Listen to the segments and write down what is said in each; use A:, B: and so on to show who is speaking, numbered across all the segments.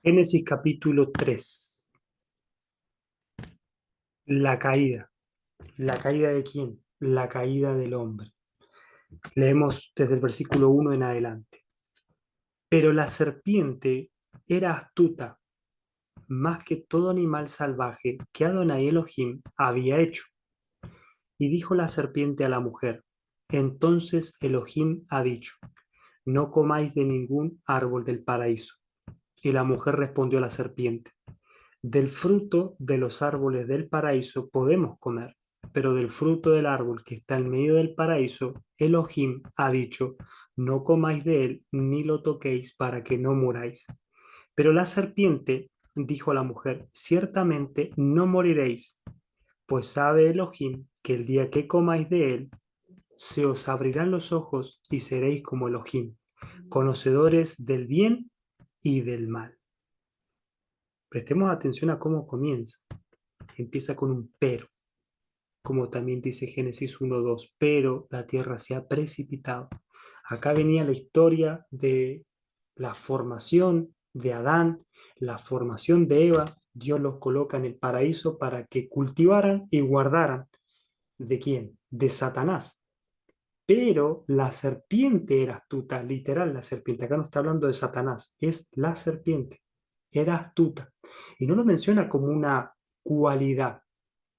A: Génesis capítulo 3. La caída. ¿La caída de quién? La caída del hombre. Leemos desde el versículo 1 en adelante. Pero la serpiente era astuta más que todo animal salvaje que Adonai Elohim había hecho. Y dijo la serpiente a la mujer: Entonces Elohim ha dicho, no comáis de ningún árbol del paraíso. Y la mujer respondió a la serpiente: Del fruto de los árboles del paraíso podemos comer, pero del fruto del árbol que está en medio del paraíso, Elohim ha dicho, no comáis de él ni lo toquéis para que no muráis. Pero la serpiente dijo a la mujer, ciertamente no moriréis, pues sabe Elohim que el día que comáis de él, se os abrirán los ojos y seréis como Elohim, conocedores del bien y del mal. Prestemos atención a cómo comienza. Empieza con un pero, como también dice Génesis 1:2, pero la tierra se ha precipitado. Acá venía la historia de la formación de Adán, la formación de Eva. Dios los coloca en el paraíso para que cultivaran y guardaran. ¿De quién? De Satanás. Pero la serpiente era astuta, literal la serpiente. Acá no está hablando de Satanás, es la serpiente. Era astuta. Y no lo menciona como una cualidad.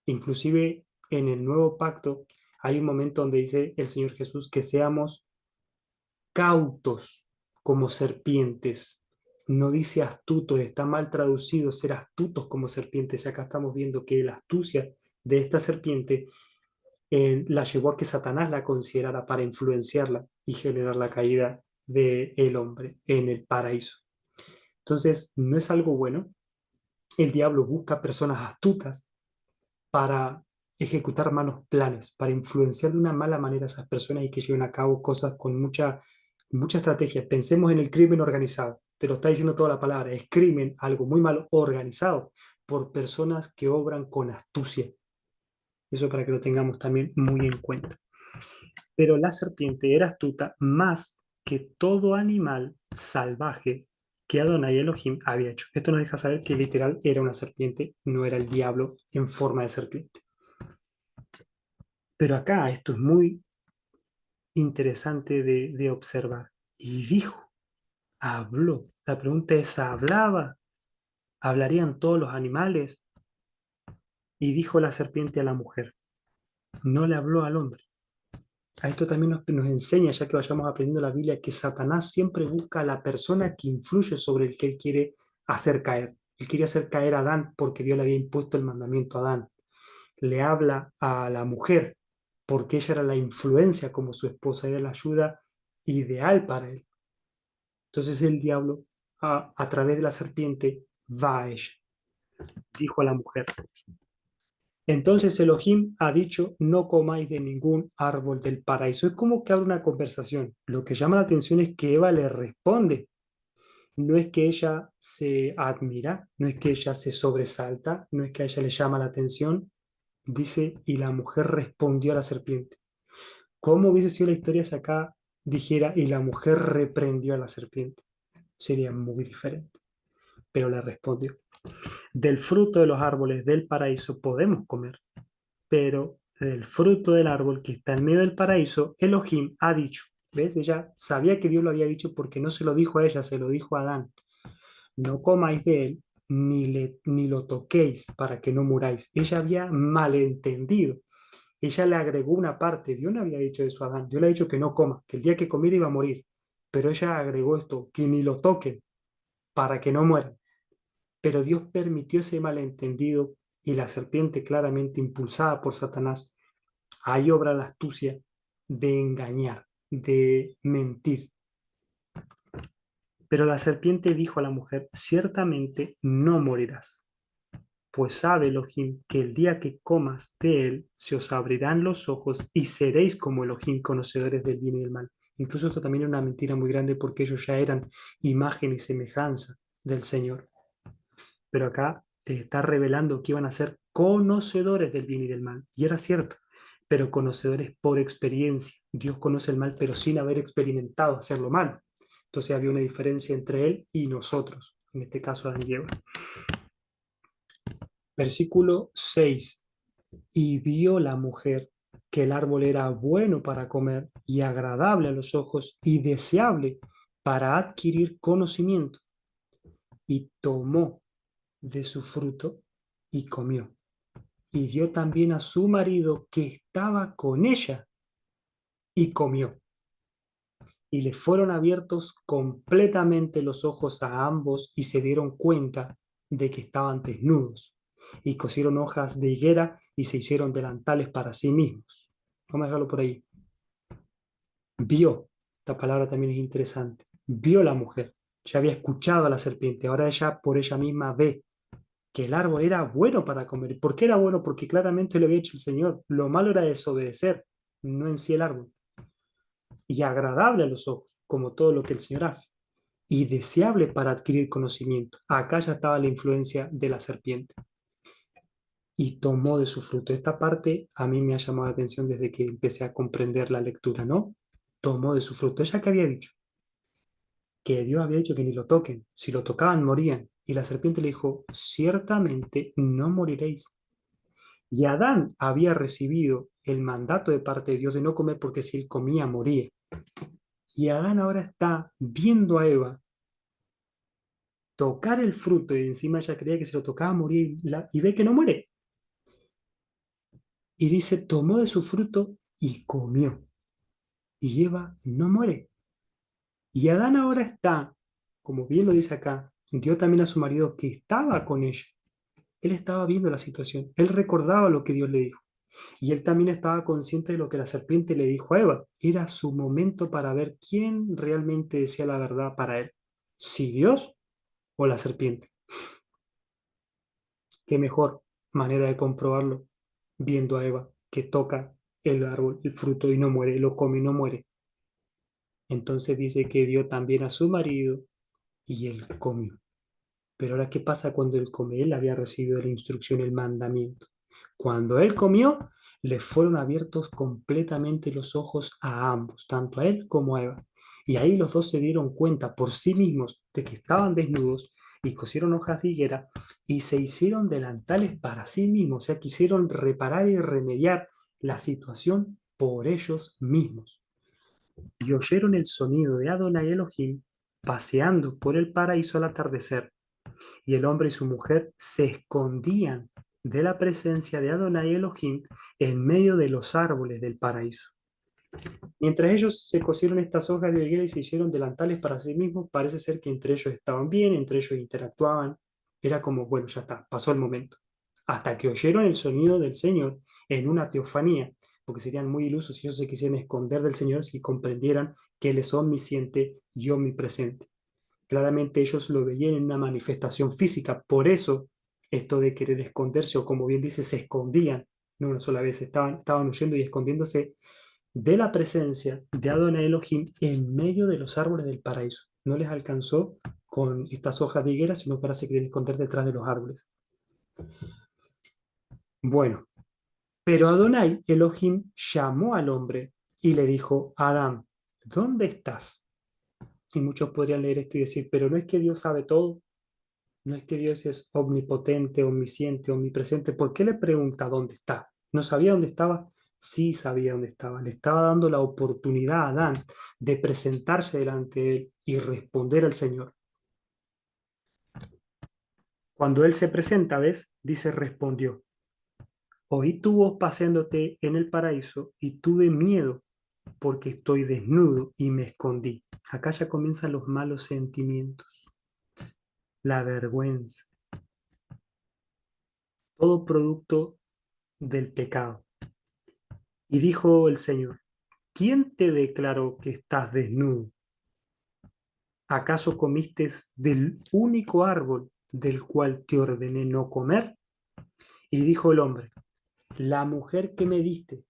A: Inclusive en el nuevo pacto hay un momento donde dice el Señor Jesús que seamos cautos como serpientes. No dice astutos, está mal traducido ser astutos como serpientes. Y acá estamos viendo que la astucia de esta serpiente la llevó a que Satanás la considerara para influenciarla y generar la caída del hombre en el paraíso. Entonces, no es algo bueno. El diablo busca personas astutas para ejecutar malos planes, para influenciar de una mala manera a esas personas y que lleven a cabo cosas con mucha estrategia. Pensemos en el crimen organizado. Te lo está diciendo toda la palabra. Es crimen, algo muy mal organizado por personas que obran con astucia. Eso para que lo tengamos también muy en cuenta. Pero la serpiente era astuta más que todo animal salvaje que Adonai Elohim había hecho. Esto nos deja saber que literal era una serpiente, no era el diablo en forma de serpiente. Pero acá esto es muy interesante de observar. Y dijo, habló. La pregunta es, ¿hablaba? ¿Hablarían todos los animales? Y dijo la serpiente a la mujer, no le habló al hombre. A esto también nos enseña, ya que vayamos aprendiendo la Biblia, que Satanás siempre busca a la persona que influye sobre el que él quiere hacer caer. Él quería hacer caer a Adán porque Dios le había impuesto el mandamiento a Adán. Le habla a la mujer porque ella era la influencia como su esposa, era la ayuda ideal para él. Entonces el diablo, a través de la serpiente, va a ella. Dijo a la mujer, entonces Elohim ha dicho, no comáis de ningún árbol del paraíso. Es como que abre una conversación. Lo que llama la atención es que Eva le responde. No es que ella se admira, no es que ella se sobresalta, no es que a ella le llama la atención. Dice, y la mujer respondió a la serpiente. ¿Cómo hubiese sido la historia si acá dijera, y la mujer reprendió a la serpiente? Sería muy diferente, pero le respondió. Del fruto de los árboles del paraíso podemos comer, pero del fruto del árbol que está en medio del paraíso, Elohim ha dicho. ¿Ves? Ella sabía que Dios lo había dicho porque no se lo dijo a ella, se lo dijo a Adán. No comáis de él, ni lo toquéis para que no muráis. Ella había malentendido. Ella le agregó una parte. Dios no había dicho eso a Adán. Dios le ha dicho que no coma, que el día que comiera iba a morir. Pero ella agregó esto, que ni lo toquen para que no mueran. Pero Dios permitió ese malentendido y la serpiente, claramente impulsada por Satanás, ahí obra la astucia de engañar, de mentir. Pero la serpiente dijo a la mujer, ciertamente no morirás, pues sabe Elohim que el día que comas de él se os abrirán los ojos y seréis como Elohim, conocedores del bien y del mal. Incluso esto también es una mentira muy grande porque ellos ya eran imagen y semejanza del Señor. Pero acá les está revelando que iban a ser conocedores del bien y del mal. Y era cierto, pero conocedores por experiencia. Dios conoce el mal, pero sin haber experimentado hacerlo mal. Entonces había una diferencia entre él y nosotros. en este caso Adán y Eva. Versículo 6. Y vio la mujer que el árbol era bueno para comer y agradable a los ojos y deseable para adquirir conocimiento, y tomó de su fruto y comió. Y dio también a su marido que estaba con ella y comió. Y le fueron abiertos completamente los ojos a ambos y se dieron cuenta de que estaban desnudos. Y cosieron hojas de higuera y se hicieron delantales para sí mismos. Vamos a dejarlo por ahí. Vio, esta palabra también es interesante, vio la mujer, ya había escuchado a la serpiente, ahora ella por ella misma ve que el árbol era bueno para comer. ¿Por qué era bueno? Porque claramente lo había hecho el Señor. Lo malo era desobedecer, no en sí el árbol. Y agradable a los ojos, como todo lo que el Señor hace. Y deseable para adquirir conocimiento. Acá ya estaba la influencia de la serpiente. Y tomó de su fruto. Esta parte a mí me ha llamado la atención desde que empecé a comprender la lectura, ¿no? Tomó de su fruto. ¿Ella qué había dicho? Que Dios había dicho que ni lo toquen. Si lo tocaban, morían. Y la serpiente le dijo, ciertamente no moriréis. Y Adán había recibido el mandato de parte de Dios de no comer porque si él comía, moría. Y Adán ahora está viendo a Eva tocar el fruto y encima ella creía que si lo tocaba moría y ve que no muere. Y dice, tomó de su fruto y comió. Y Eva no muere. Y Adán ahora está, como bien lo dice acá, dio también a su marido que estaba con ella. Él estaba viendo la situación, él recordaba lo que Dios le dijo. Y él también estaba consciente de lo que la serpiente le dijo a Eva. Era su momento para ver quién realmente decía la verdad para él. Si Dios o la serpiente. Qué mejor manera de comprobarlo viendo a Eva que toca el árbol, el fruto y no muere, lo come y no muere. Entonces dice que dio también a su marido y él comió. Pero ahora, ¿qué pasa cuando él come? Él había recibido la instrucción, el mandamiento. Cuando él comió, le fueron abiertos completamente los ojos a ambos, tanto a él como a Eva. Y ahí los dos se dieron cuenta por sí mismos de que estaban desnudos y cosieron hojas de higuera y se hicieron delantales para sí mismos, o sea, quisieron reparar y remediar la situación por ellos mismos. Y oyeron el sonido de Adonai Elohim paseando por el paraíso al atardecer, y el hombre y su mujer se escondían de la presencia de Adonai Elohim en medio de los árboles del paraíso. Mientras ellos se cosieron estas hojas de higuera y se hicieron delantales para sí mismos, parece ser que entre ellos estaban bien, entre ellos interactuaban. Era como, bueno, ya está, pasó el momento. Hasta que oyeron el sonido del Señor en una teofanía, porque serían muy ilusos si ellos se quisieran esconder del Señor si comprendieran que Él es omnisciente y omnipresente. Claramente ellos lo veían en una manifestación física, por eso esto de querer esconderse, o como bien dice, se escondían, no una sola vez, estaban huyendo y escondiéndose de la presencia de Adonai Elohim en medio de los árboles del paraíso. No les alcanzó con estas hojas de higuera, sino para se querían esconder detrás de los árboles. Bueno, pero Adonai Elohim llamó al hombre y le dijo, Adán, ¿dónde estás? Y muchos podrían leer esto y decir, pero no es que Dios sabe todo, no es que Dios es omnipotente, omnisciente, omnipresente. ¿Por qué le pregunta dónde está? ¿No sabía dónde estaba? Sí sabía dónde estaba. Le estaba dando la oportunidad a Adán de presentarse delante de él y responder al Señor. Cuando él se presenta, ¿ves? Dice, respondió, oí tu voz paseándote en el paraíso y tuve miedo porque estoy desnudo y me escondí. Acá ya comienzan los malos sentimientos, la vergüenza, todo producto del pecado. Y dijo el Señor, ¿quién te declaró que estás desnudo? ¿Acaso comiste del único árbol del cual te ordené no comer? Y dijo el hombre, la mujer que me diste,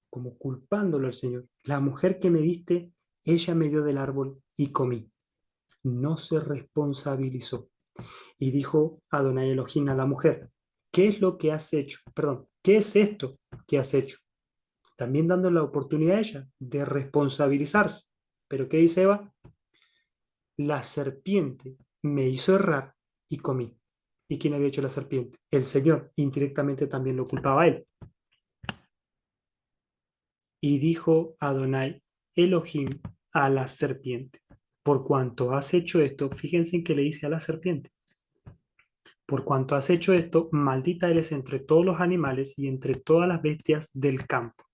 A: como culpándolo al Señor, la mujer que me diste, ella me dio del árbol y comí. No se responsabilizó. Y dijo Adonai Elohim a la mujer, ¿qué es lo que has hecho? Perdón, ¿qué es esto que has hecho? También dando la oportunidad a ella de responsabilizarse. Pero ¿qué dice Eva? La serpiente me hizo errar y comí. ¿Y quién había hecho la serpiente? El Señor. Indirectamente también lo culpaba a él. Y dijo Adonai Elohim a la serpiente, por cuanto has hecho esto, fíjense en que le dice a la serpiente, por cuanto has hecho esto, maldita eres entre todos los animales y entre todas las bestias del campo.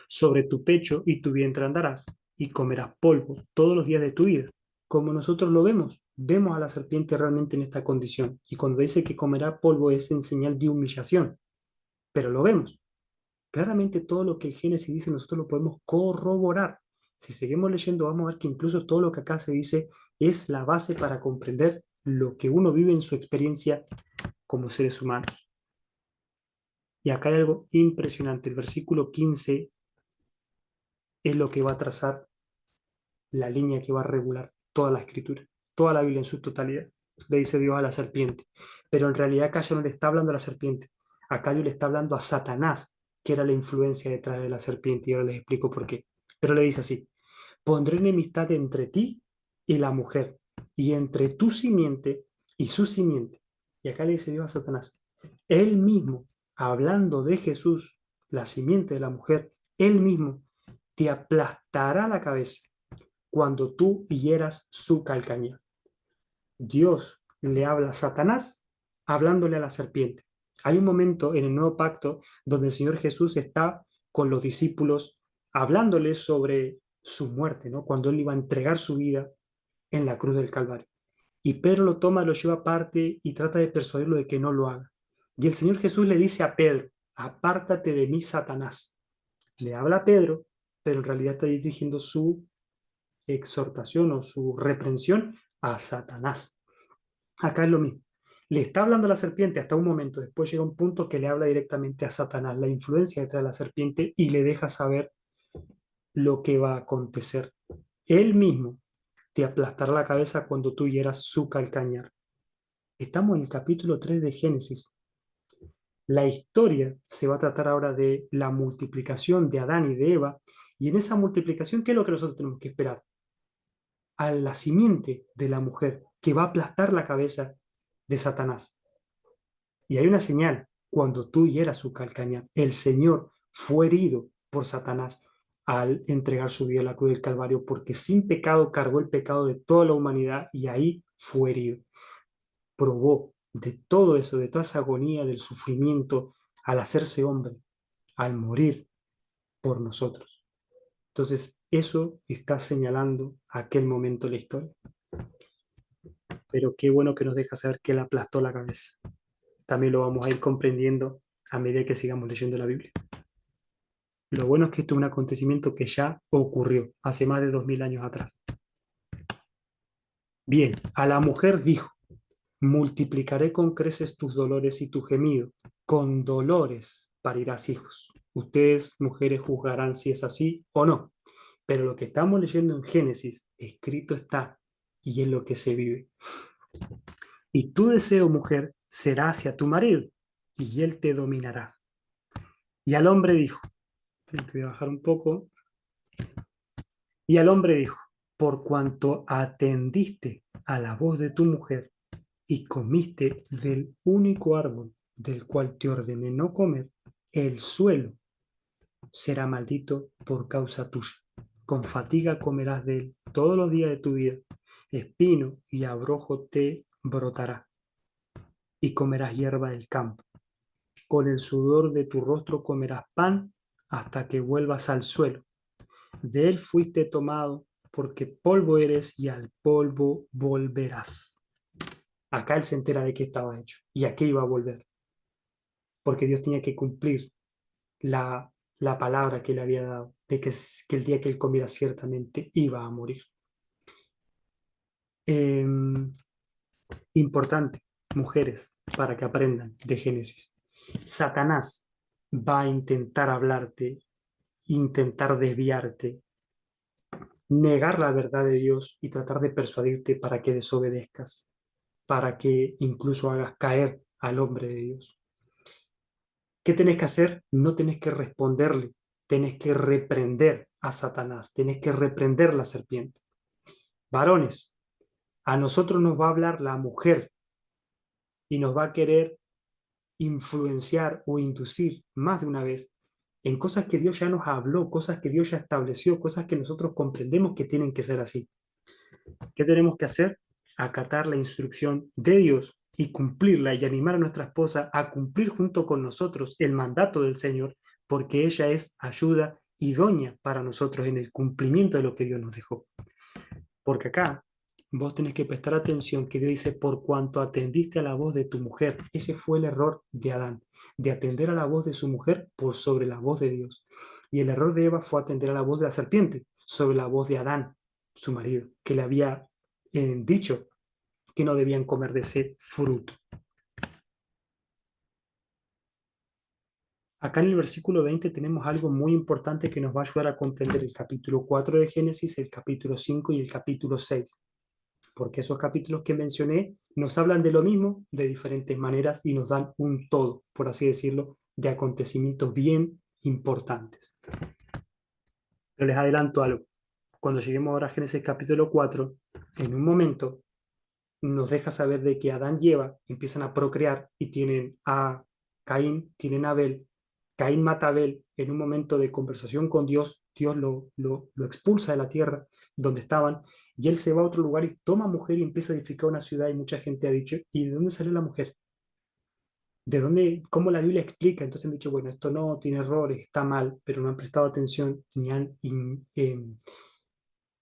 A: Sobre tu pecho y tu vientre andarás, y comerás polvo todos los días de tu vida. Como nosotros lo vemos, vemos a la serpiente realmente en esta condición. Y cuando dice que comerá polvo es en señal de humillación, pero lo vemos. Claramente todo lo que el Génesis dice nosotros lo podemos corroborar. Si seguimos leyendo vamos a ver que incluso todo lo que acá se dice es la base para comprender lo que uno vive en su experiencia como seres humanos. Y acá hay algo impresionante. El versículo 15 es lo que va a trazar la línea que va a regular toda la escritura, toda la Biblia en su totalidad. Le dice Dios a la serpiente. Pero en realidad acá ya no le está hablando a la serpiente. Acá Dios le está hablando a Satanás, que era la influencia detrás de la serpiente. Y ahora les explico por qué. Pero le dice así, pondré enemistad entre ti y la mujer, y entre tu simiente y su simiente. Y acá le dice Dios a Satanás, él mismo, hablando de Jesús, la simiente de la mujer, él mismo te aplastará la cabeza cuando tú hieras su calcañar. Dios le habla a Satanás hablándole a la serpiente. Hay un momento en el nuevo pacto donde el Señor Jesús está con los discípulos hablándoles sobre su muerte, ¿no? Cuando él iba a entregar su vida en la cruz del Calvario. Y Pedro lo toma, lo lleva aparte y trata de persuadirlo de que no lo haga. Y el Señor Jesús le dice a Pedro, apártate de mí, Satanás. Le habla a Pedro, pero en realidad está dirigiendo su exhortación o su reprensión a Satanás. Acá es lo mismo. Le está hablando a la serpiente hasta un momento, después llega un punto que le habla directamente a Satanás, la influencia detrás de la serpiente y le deja saber lo que va a acontecer. Él mismo te aplastará la cabeza cuando tú hieras su calcañar. Estamos en el capítulo 3 de Génesis. La historia se va a tratar ahora de la multiplicación de Adán y de Eva, y en esa multiplicación, ¿qué es lo que nosotros tenemos que esperar? A la simiente de la mujer que va a aplastar la cabeza de Satanás. Y hay una señal, cuando tú hieras su calcañar, el Señor fue herido por Satanás al entregar su vida a la cruz del Calvario, porque sin pecado cargó el pecado de toda la humanidad y ahí fue herido. Probó de todo eso, de toda esa agonía, del sufrimiento, al hacerse hombre, al morir por nosotros. Entonces, eso está señalando aquel momento de la historia. Pero qué bueno que nos deja saber que le aplastó la cabeza. También lo vamos a ir comprendiendo a medida que sigamos leyendo la Biblia. Lo bueno es que esto es un acontecimiento que ya ocurrió hace más de 2000 años atrás. Bien, a la mujer dijo, multiplicaré con creces tus dolores y tu gemido, con dolores parirás hijos. Ustedes, mujeres, juzgarán si es así o no. Pero lo que estamos leyendo en Génesis, escrito está, y es lo que se vive. Y tu deseo, mujer, será hacia tu marido, y él te dominará. Y al hombre dijo, tengo que bajar un poco, y al hombre dijo, por cuanto atendiste a la voz de tu mujer y comiste del único árbol del cual te ordené no comer, el suelo será maldito por causa tuya. Con fatiga comerás de él todos los días de tu vida. Espino y abrojo te brotará y comerás hierba del campo. Con el sudor de tu rostro comerás pan hasta que vuelvas al suelo. De él fuiste tomado, porque polvo eres y al polvo volverás. Acá él se entera de qué estaba hecho y a qué iba a volver, porque Dios tenía que cumplir la palabra que le había dado, de que el día que él comiera ciertamente iba a morir. Eh, Importante, mujeres, para que aprendan de Génesis. Satanás va a intentar hablarte, intentar desviarte, negar la verdad de Dios y tratar de persuadirte para que desobedezcas, para que incluso hagas caer al hombre de Dios. ¿Qué tenés que hacer? No tenés que responderle, tenés que reprender a Satanás, tenés que reprender la serpiente. Varones, A nosotros nos va a hablar la mujer y nos va a querer influenciar o inducir más de una vez en cosas que Dios ya nos habló, cosas que Dios ya estableció, cosas que nosotros comprendemos que tienen que ser así. ¿Qué tenemos que hacer? Acatar la instrucción de Dios y cumplirla y animar a nuestra esposa a cumplir junto con nosotros el mandato del Señor, porque ella es ayuda idónea para nosotros en el cumplimiento de lo que Dios nos dejó. Porque acá vos tenés que prestar atención que Dios dice, por cuanto atendiste a la voz de tu mujer. Ese fue el error de Adán, de atender a la voz de su mujer por sobre la voz de Dios. Y el error de Eva fue atender a la voz de la serpiente sobre la voz de Adán, su marido, que le había dicho que no debían comer de ese fruto. Acá en el versículo 20 tenemos algo muy importante que nos va a ayudar a comprender el capítulo 4 de Génesis, el capítulo 5 y el capítulo 6. Porque esos capítulos que mencioné nos hablan de lo mismo de diferentes maneras y nos dan un todo, por así decirlo, de acontecimientos bien importantes. Pero les adelanto algo. Cuando lleguemos ahora a Génesis capítulo 4, en un momento nos deja saber de que Adán y Eva empiezan a procrear y tienen a Caín, tienen a Abel. Caín mata a Abel en un momento de conversación con Dios. Dios lo expulsa de la tierra donde estaban y él se va a otro lugar y toma mujer y empieza a edificar una ciudad y mucha gente ha dicho, ¿y de dónde salió la mujer? ¿De dónde? ¿Cómo la Biblia explica? Entonces han dicho, bueno, esto no tiene errores, está mal, pero no han prestado atención ni han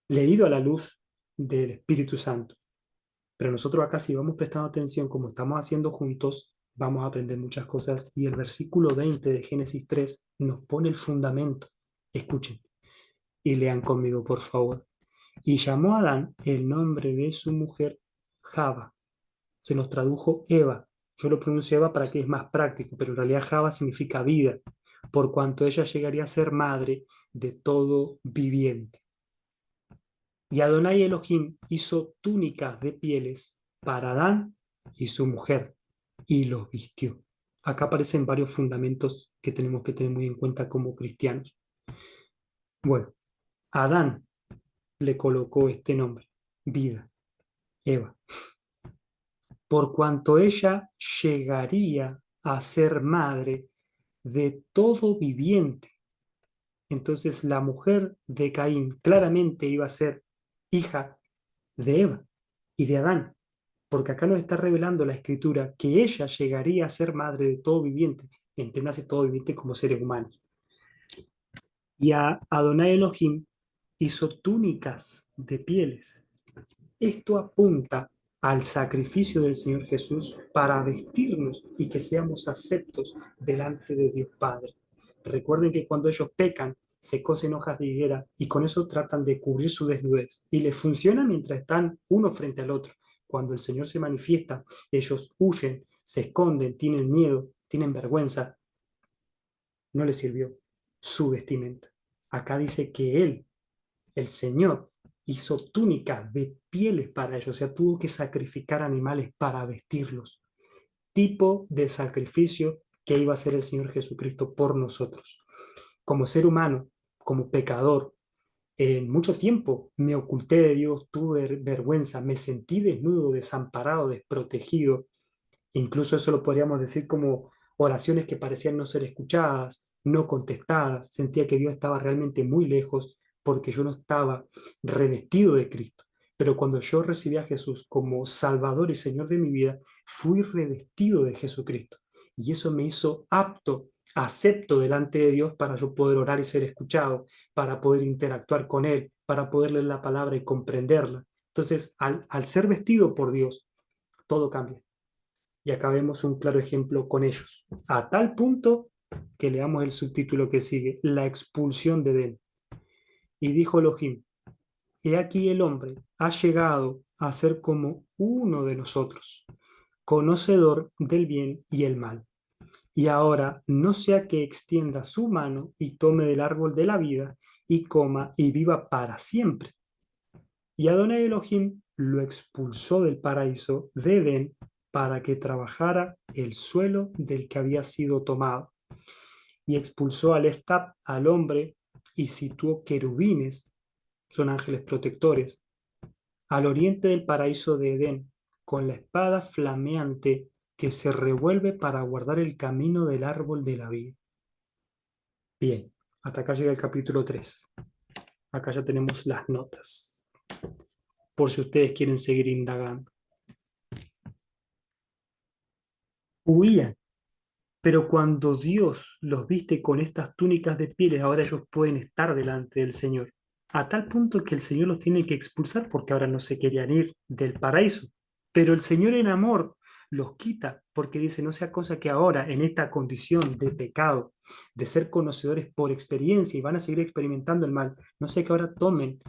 A: leído a la luz del Espíritu Santo. Pero nosotros acá, si vamos prestando atención como estamos haciendo juntos, vamos a aprender muchas cosas. Y el versículo 20 de Génesis 3 nos pone el fundamento. Escuchen y lean conmigo, por favor. Y llamó a Adán el nombre de su mujer Java. Se nos tradujo Eva. Yo lo pronuncio Eva para que es más práctico, pero en realidad Java significa vida, por cuanto ella llegaría a ser madre de todo viviente. Y Adonai Elohim hizo túnicas de pieles para Adán y su mujer, y los vistió. Acá aparecen varios fundamentos que tenemos que tener muy en cuenta como cristianos. Bueno, a Adán le colocó este nombre, vida, Eva, por cuanto ella llegaría a ser madre de todo viviente. Entonces la mujer de Caín claramente iba a ser hija de Eva y de Adán, porque acá nos está revelando la escritura que ella llegaría a ser madre de todo viviente, entiéndase todo viviente como seres humanos. Y a Adonai Elohim hizo túnicas de pieles. Esto apunta al sacrificio del Señor Jesús para vestirnos y que seamos aceptos delante de Dios Padre. Recuerden que cuando ellos pecan, se cosen hojas de higuera y con eso tratan de cubrir su desnudez. Y les funciona mientras están uno frente al otro. Cuando el Señor se manifiesta, ellos huyen, se esconden, tienen miedo, tienen vergüenza. No les sirvió su vestimenta. Acá dice que Él, el Señor, hizo túnicas de pieles para ellos, o sea, tuvo que sacrificar animales para vestirlos. Tipo de sacrificio que iba a hacer el Señor Jesucristo por nosotros. Como ser humano, como pecador, en mucho tiempo me oculté de Dios, tuve vergüenza, me sentí desnudo, desamparado, desprotegido. Incluso eso lo podríamos decir como oraciones que parecían no ser escuchadas, no contestadas. Sentía que Dios estaba realmente muy lejos porque yo no estaba revestido de Cristo. Pero cuando yo recibí a Jesús como Salvador y Señor de mi vida, fui revestido de Jesucristo. Y eso me hizo apto, acepto delante de Dios para yo poder orar y ser escuchado, para poder interactuar con Él, para poder leer la palabra y comprenderla. Entonces, al ser vestido por Dios, todo cambia. Y acá vemos un claro ejemplo con ellos. A tal punto que leamos el subtítulo que sigue, la expulsión de Edén. Y dijo Elohim, he aquí el hombre ha llegado a ser como uno de nosotros, conocedor del bien y el mal. Y ahora no sea que extienda su mano y tome del árbol de la vida y coma y viva para siempre. Y Adonai Elohim lo expulsó del paraíso de Edén para que trabajara el suelo del que había sido tomado. Y expulsó al Eftab, al hombre, y situó querubines, son ángeles protectores, al oriente del paraíso de Edén, con la espada flameante que se revuelve para guardar el camino del árbol de la vida. Bien, hasta acá llega el capítulo 3. Acá ya tenemos las notas, por si ustedes quieren seguir indagando. Huían, pero cuando Dios los viste con estas túnicas de pieles, ahora ellos pueden estar delante del Señor. A tal punto que el Señor los tiene que expulsar porque ahora no se querían ir del paraíso. Pero el Señor en amor los quita porque dice, no sea cosa que ahora, en esta condición de pecado, de ser conocedores por experiencia y van a seguir experimentando el mal, no sea que ahora tomen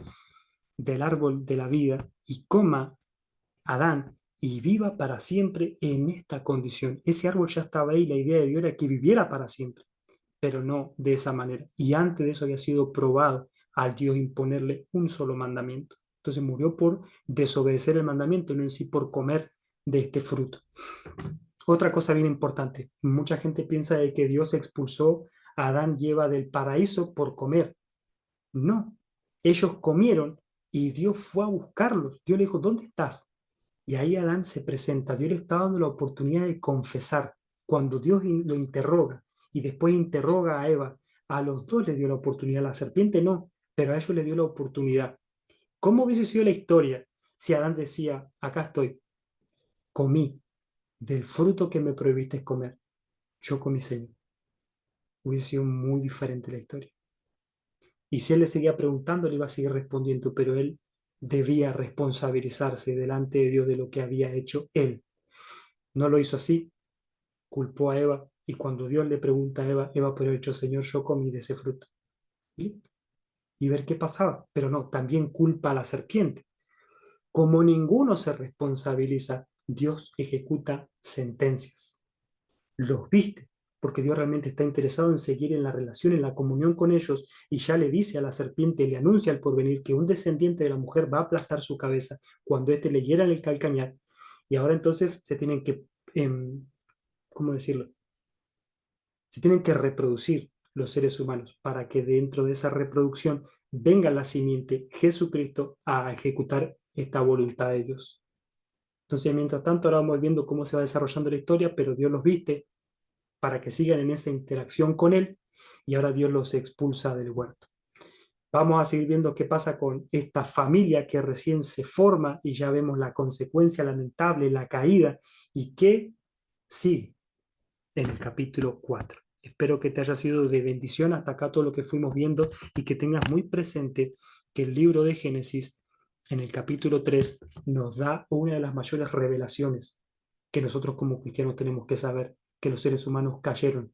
A: del árbol de la vida y coma Adán y viva para siempre en esta condición. Ese árbol ya estaba ahí, la idea de Dios era que viviera para siempre, pero no de esa manera. Y antes de eso había sido probado al Dios imponerle un solo mandamiento. Entonces murió por desobedecer el mandamiento, no en sí por comer de este fruto. Otra cosa bien importante, mucha gente piensa de que Dios expulsó a Adán y Eva del paraíso por comer. No, ellos comieron y Dios fue a buscarlos. Dios le dijo, ¿dónde estás? Y ahí Adán se presenta. Dios le está dando la oportunidad de confesar. Cuando Dios lo interroga y después interroga a Eva, a los dos le dio la oportunidad. A la serpiente no, pero a ellos le dio la oportunidad. ¿Cómo hubiese sido la historia si Adán decía, acá estoy, comí del fruto que me prohibiste comer? Yo comí, Señor. Hubiese sido muy diferente la historia. Y si él le seguía preguntando, le iba a seguir respondiendo, pero él debía responsabilizarse delante de Dios de lo que había hecho él. No lo hizo así, culpó a Eva, y cuando Dios le pregunta a Eva, Eva, pero hecho, Señor, yo comí de ese fruto. Y ver qué pasaba, pero no, también culpa a la serpiente. Como ninguno se responsabiliza, Dios ejecuta sentencias. Los viste, porque Dios realmente está interesado en seguir en la relación, en la comunión con ellos, y ya le dice a la serpiente, le anuncia al porvenir que un descendiente de la mujer va a aplastar su cabeza cuando éste le hiera en el calcañar, y ahora entonces se tienen que, ¿cómo decirlo? Se tienen que reproducir los seres humanos para que dentro de esa reproducción venga la simiente Jesucristo a ejecutar esta voluntad de Dios. Entonces, mientras tanto, ahora vamos viendo cómo se va desarrollando la historia, pero Dios los viste para que sigan en esa interacción con Él y ahora Dios los expulsa del huerto. Vamos a seguir viendo qué pasa con esta familia que recién se forma y ya vemos la consecuencia lamentable, la caída y que sigue en el capítulo 4. Espero que te haya sido de bendición hasta acá todo lo que fuimos viendo y que tengas muy presente que el libro de Génesis en el capítulo 3 nos da una de las mayores revelaciones que nosotros como cristianos tenemos que saber, que los seres humanos cayeron.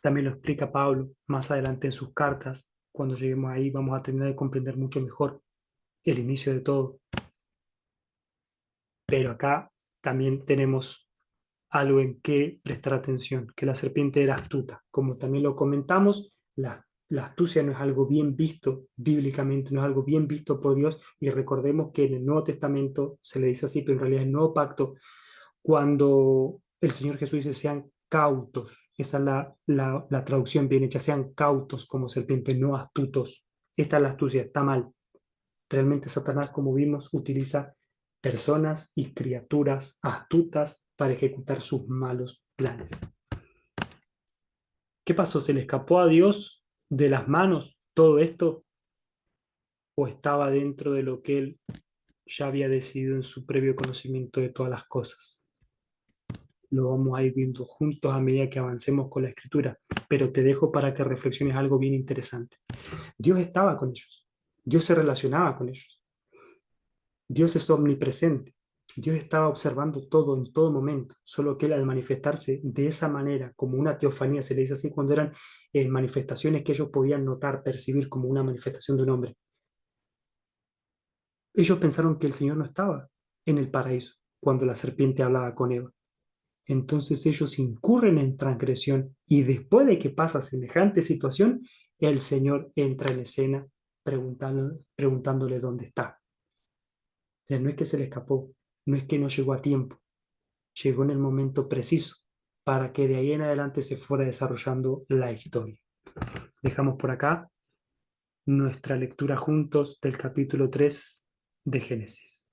A: También lo explica Pablo más adelante en sus cartas. Cuando lleguemos ahí vamos a terminar de comprender mucho mejor el inicio de todo. Pero acá también tenemos algo en que prestar atención, que la serpiente era astuta. Como también lo comentamos, la astucia no es algo bien visto bíblicamente, no es algo bien visto por Dios, y recordemos que en el Nuevo Testamento se le dice así, pero en realidad el Nuevo Pacto, cuando el Señor Jesús dice sean cautos, esa es la traducción bien hecha, sean cautos como serpiente, no astutos. Esta es la astucia, está mal. Realmente Satanás, como vimos, utiliza personas y criaturas astutas para ejecutar sus malos planes. ¿Qué pasó? ¿Se le escapó a Dios de las manos todo esto? ¿O estaba dentro de lo que él ya había decidido en su previo conocimiento de todas las cosas? Lo vamos a ir viendo juntos a medida que avancemos con la escritura, pero te dejo para que reflexiones algo bien interesante. Dios estaba con ellos, Dios se relacionaba con ellos. Dios es omnipresente. Dios estaba observando todo en todo momento, solo que él al manifestarse de esa manera, como una teofanía, se le dice así, cuando eran manifestaciones que ellos podían notar, percibir como una manifestación de un hombre. Ellos pensaron que el Señor no estaba en el paraíso cuando la serpiente hablaba con Eva. Entonces ellos incurren en transgresión y después de que pasa semejante situación, el Señor entra en escena preguntándole dónde está. O sea, no es que se le escapó, no es que no llegó a tiempo, llegó en el momento preciso para que de ahí en adelante se fuera desarrollando la historia. Dejamos por acá nuestra lectura juntos del capítulo 3 de Génesis.